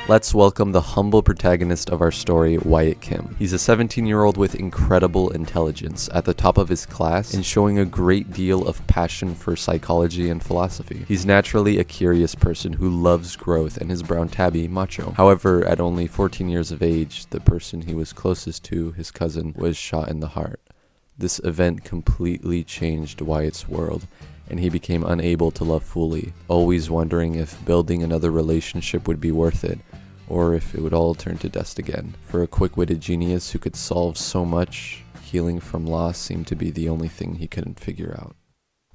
Let's welcome the humble protagonist of our story, Wyatt Kim. He's a 17-year-old with incredible intelligence, at the top of his class, and showing a great deal of passion for psychology and philosophy. He's naturally a curious person who loves growth and his brown tabby, Macho. However, at only 14 years of age, the person he was closest to, his cousin, was shot in the heart. This event completely changed Wyatt's world, and he became unable to love fully, always wondering if building another relationship would be worth it, or if it would all turn to dust again. For a quick-witted genius who could solve so much, healing from loss seemed to be the only thing he couldn't figure out.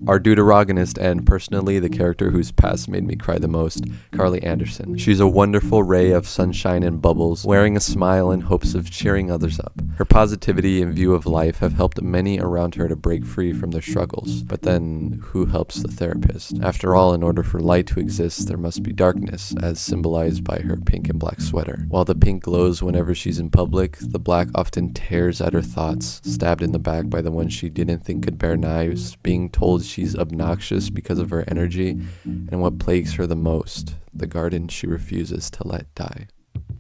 Our deuteragonist, and personally the character whose past made me cry the most, Carly Anderson. She's a wonderful ray of sunshine and bubbles, wearing a smile in hopes of cheering others up. Her positivity and view of life have helped many around her to break free from their struggles. But then, who helps the therapist? After all, in order for light to exist, there must be darkness, as symbolized by her pink and black sweater. While the pink glows whenever she's in public, the black often tears at her thoughts, stabbed in the back by the one she didn't think could bear knives, being told she's obnoxious because of her energy, and what plagues her the most, the garden she refuses to let die.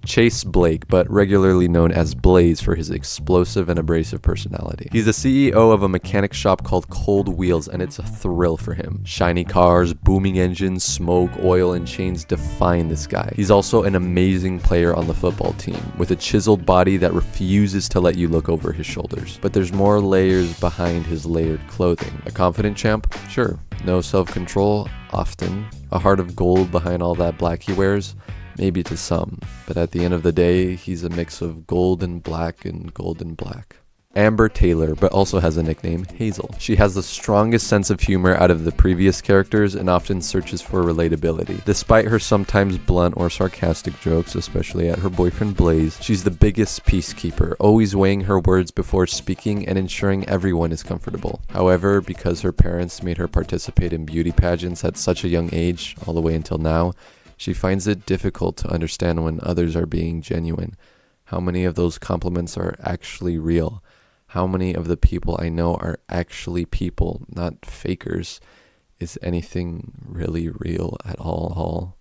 Chase Blake, but regularly known as Blaze for his explosive and abrasive personality. He's the CEO of a mechanic shop called Cold Wheels, and it's a thrill for him. Shiny cars, booming engines, smoke, oil, and chains define this guy. He's also an amazing player on the football team, with a chiseled body that refuses to let you look over his shoulders. But there's more layers behind his layered clothing. A confident champ? Sure. No self-control? Often. A heart of gold behind all that black he wears? Maybe to some, but at the end of the day, he's a mix of gold and black and gold and black. Amber Taylor, but also has a nickname, Hazel. She has the strongest sense of humor out of the previous characters and often searches for relatability. Despite her sometimes blunt or sarcastic jokes, especially at her boyfriend Blaze, she's the biggest peacekeeper, always weighing her words before speaking and ensuring everyone is comfortable. However, because her parents made her participate in beauty pageants at such a young age, all the way until now, she finds it difficult to understand when others are being genuine. How many of those compliments are actually real? How many of the people I know are actually people, not fakers? Is anything really real at all?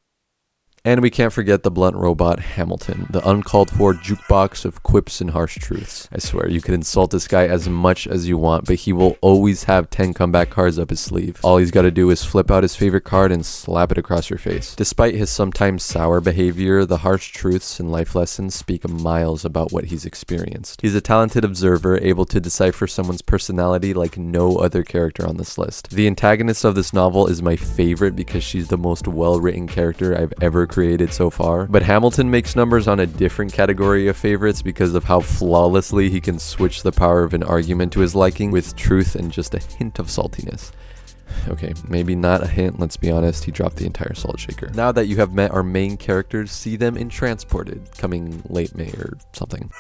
And we can't forget the blunt robot Hamilton, the uncalled for jukebox of quips and harsh truths. I swear, you can insult this guy as much as you want, but he will always have 10 comeback cards up his sleeve. All he's got to do is flip out his favorite card and slap it across your face. Despite his sometimes sour behavior, the harsh truths and life lessons speak miles about what he's experienced. He's a talented observer, able to decipher someone's personality like no other character on this list. The antagonist of this novel is my favorite because she's the most well-written character I've ever created so far, but Hamilton makes numbers on a different category of favorites because of how flawlessly he can switch the power of an argument to his liking with truth and just a hint of saltiness. Okay, maybe not a hint, let's be honest, he dropped the entire salt shaker. Now that you have met our main characters, see them in Transported, coming late May or something.